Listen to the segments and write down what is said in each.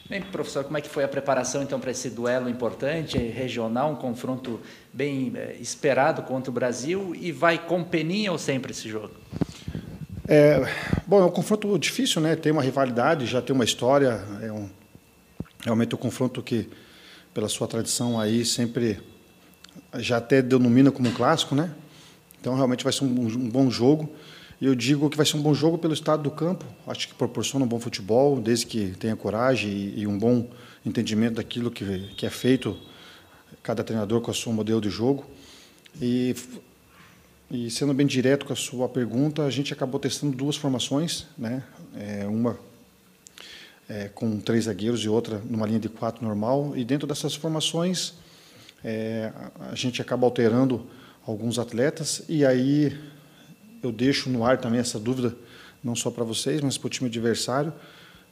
Bem, professor, como é que foi a preparação então para esse duelo importante, regional, um confronto bem esperado contra o Brasil, e vai com peninha ou sempre esse jogo? Bom, é um confronto difícil, né? Tem uma rivalidade, já tem uma história, realmente um confronto que, pela sua tradição aí, sempre já até denomina como um clássico, né? Então, realmente vai ser um bom jogo. E eu digo que vai ser um bom jogo pelo estado do campo. Acho que proporciona um bom futebol, desde que tenha coragem e um bom entendimento daquilo que é feito, cada treinador com a sua modelo de jogo. E sendo bem direto com a sua pergunta, a gente acabou testando duas formações, né? Uma com 3 zagueiros e outra numa linha de 4 normal. E dentro dessas formações, a gente acaba alterando alguns atletas. E aí eu deixo no ar também essa dúvida, não só para vocês, mas para o time adversário,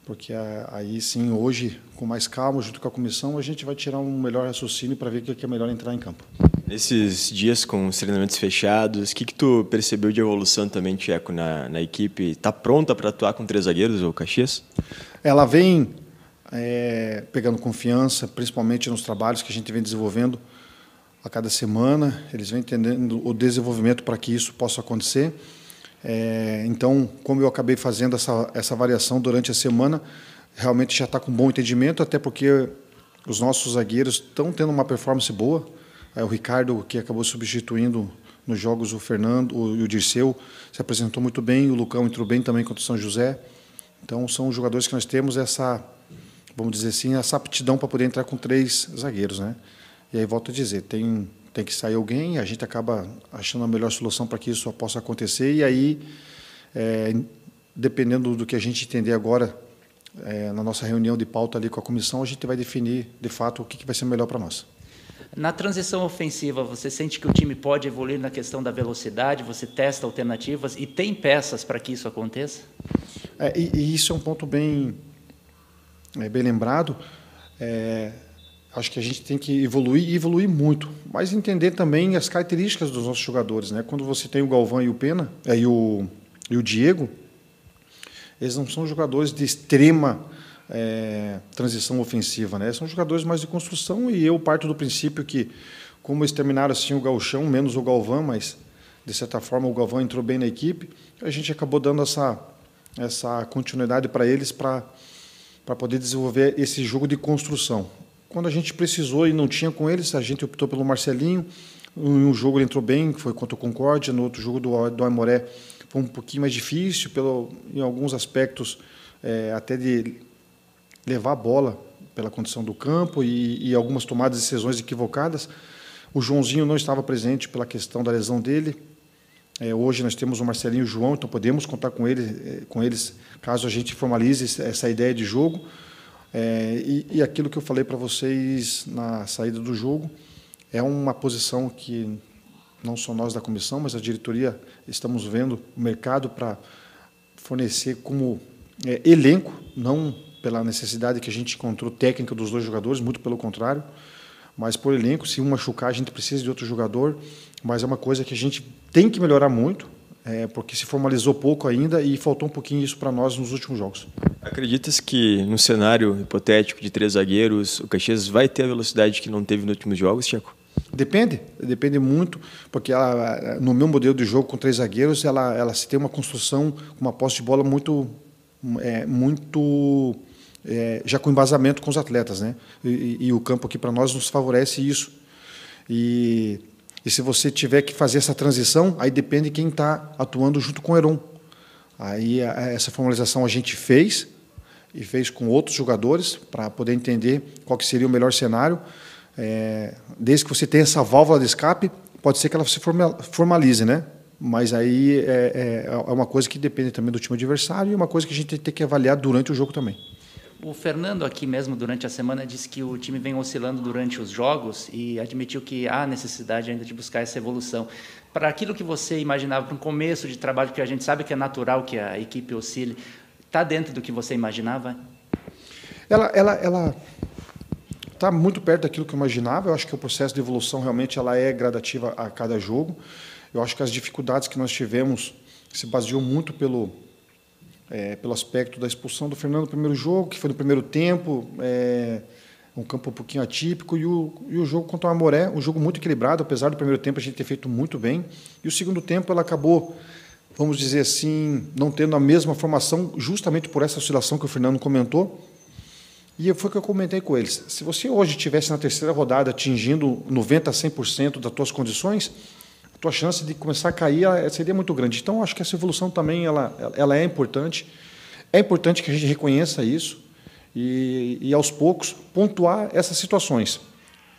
porque aí sim, hoje, com mais calma, junto com a comissão, a gente vai tirar um melhor raciocínio para ver o que é melhor entrar em campo. Nesses dias com os treinamentos fechados, o que tu percebeu de evolução também, Tcheco, na equipe? Está pronta para atuar com 3 zagueiros, o Caxias? Ela vem pegando confiança, principalmente nos trabalhos que a gente vem desenvolvendo a cada semana. Eles vêm entendendo o desenvolvimento para que isso possa acontecer. Então, como eu acabei fazendo essa variação durante a semana, realmente já está com bom entendimento, até porque os nossos zagueiros estão tendo uma performance boa. O Ricardo, que acabou substituindo nos jogos o Fernando, o Dirceu, se apresentou muito bem, o Lucão entrou bem também contra o São José. Então, são os jogadores que nós temos vamos dizer assim, essa aptidão para poder entrar com 3 zagueiros, né? E aí, volto a dizer, tem que sair alguém, a gente acaba achando a melhor solução para que isso possa acontecer, e aí, dependendo do que a gente entender agora, na nossa reunião de pauta ali com a comissão, a gente vai definir, de fato, o que vai ser melhor para nós. Na transição ofensiva, você sente que o time pode evoluir na questão da velocidade? Você testa alternativas e tem peças para que isso aconteça? E isso é um ponto bem lembrado. Acho que a gente tem que evoluir e evoluir muito, mas entender também as características dos nossos jogadores, né? Quando você tem o Galvão e o Pena, e o Diego, eles não são jogadores de extrema transição ofensiva, né? São jogadores mais de construção, e eu parto do princípio que, como eles terminaram assim o gauchão, menos o Galvão, mas de certa forma o Galvão entrou bem na equipe, a gente acabou dando essa continuidade para eles para poder desenvolver esse jogo de construção. Quando a gente precisou e não tinha com eles, a gente optou pelo Marcelinho. Em um jogo ele entrou bem, que foi contra o Concórdia, no outro jogo do Aimoré foi um pouquinho mais difícil, em alguns aspectos até de levar a bola pela condição do campo e algumas tomadas de decisões equivocadas. O Joãozinho não estava presente pela questão da lesão dele. Hoje nós temos o Marcelinho e o João, então podemos contar com eles caso a gente formalize essa ideia de jogo. E aquilo que eu falei para vocês na saída do jogo é uma posição que não só nós da comissão, mas a diretoria estamos vendo o mercado para fornecer como elenco, não pela necessidade que a gente encontrou técnica dos 2 jogadores, muito pelo contrário, mas por elenco. Se um machucar, a gente precisa de outro jogador, mas é uma coisa que a gente tem que melhorar muito, porque se formalizou pouco ainda e faltou um pouquinho isso para nós nos últimos jogos. Acreditas que, no cenário hipotético de 3 zagueiros, o Caxias vai ter a velocidade que não teve nos últimos jogos, Tcheco? Depende muito, porque no meu modelo de jogo com 3 zagueiros, ela se tem uma construção, uma posse de bola muito já com embasamento com os atletas, né? E o campo aqui para nós nos favorece isso. E se você tiver que fazer essa transição, aí depende de quem está atuando junto com o Heron. Aí essa formalização a gente fez, e fez com outros jogadores, para poder entender qual que seria o melhor cenário. Desde que você tenha essa válvula de escape, pode ser que ela se formalize, né? Mas aí é uma coisa que depende também do time adversário, e uma coisa que a gente tem que avaliar durante o jogo também. O Fernando aqui mesmo, durante a semana, disse que o time vem oscilando durante os jogos e admitiu que há necessidade ainda de buscar essa evolução. Para aquilo que você imaginava, para um começo de trabalho, que a gente sabe que é natural que a equipe oscile, está dentro do que você imaginava? Ela está muito perto daquilo que eu imaginava. Eu acho que o processo de evolução realmente ela é gradativa a cada jogo. Eu acho que as dificuldades que nós tivemos se baseou muito pelo aspecto da expulsão do Fernando no primeiro jogo, que foi no primeiro tempo, um campo um pouquinho atípico, e o jogo contra o Aimoré, um jogo muito equilibrado, apesar do primeiro tempo a gente ter feito muito bem, e o segundo tempo ela acabou, vamos dizer assim, não tendo a mesma formação, justamente por essa oscilação que o Fernando comentou. E foi o que eu comentei com eles. Se você hoje estivesse na terceira rodada atingindo 90% a 100% das tuas condições, a tua chance de começar a cair seria muito grande. Então, acho que essa evolução também ela é importante. É importante que a gente reconheça isso e aos poucos, pontuar essas situações.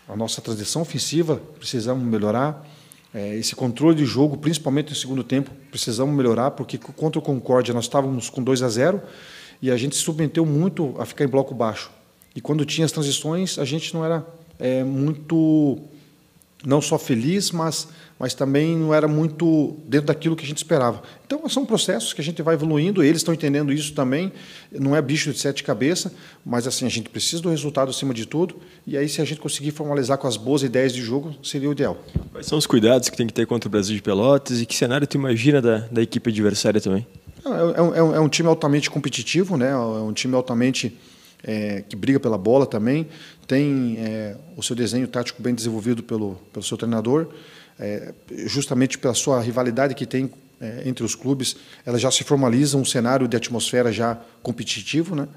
A nossa transição ofensiva, precisamos melhorar. Esse controle de jogo, principalmente no segundo tempo, precisamos melhorar, porque contra o Concórdia nós estávamos com 2-0, e a gente se submeteu muito a ficar em bloco baixo. E quando tinha as transições, a gente não era muito, não só feliz, mas também não era muito dentro daquilo que a gente esperava. Então, são processos que a gente vai evoluindo, eles estão entendendo isso também, não é bicho de sete cabeças, mas assim, a gente precisa do resultado acima de tudo, e aí se a gente conseguir formalizar com as boas ideias de jogo, seria o ideal. Quais são os cuidados que tem que ter contra o Brasil de Pelotas e que cenário tu imagina da equipe adversária também? É um time altamente competitivo, né? É um time altamente que briga pela bola também, tem o seu desenho tático bem desenvolvido pelo seu treinador, justamente pela sua rivalidade que tem entre os clubes, ela já se formaliza um cenário de atmosfera já competitivo, né?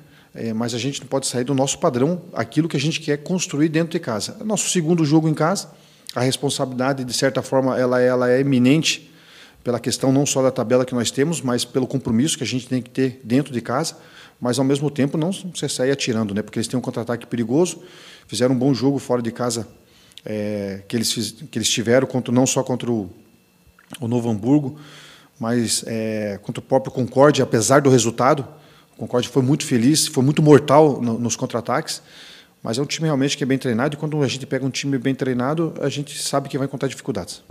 Mas a gente não pode sair do nosso padrão, aquilo que a gente quer construir dentro de casa. Nosso segundo jogo em casa, a responsabilidade, de certa forma, ela é iminente, pela questão não só da tabela que nós temos, mas pelo compromisso que a gente tem que ter dentro de casa, mas ao mesmo tempo não você sair atirando, né? Porque eles têm um contra-ataque perigoso, fizeram um bom jogo fora de casa, que eles tiveram, não só contra o Novo Hamburgo, mas contra o próprio Concórdia, apesar do resultado. O Concórdia foi muito feliz, foi muito mortal nos contra-ataques, mas é um time realmente que é bem treinado, e quando a gente pega um time bem treinado, a gente sabe que vai encontrar dificuldades.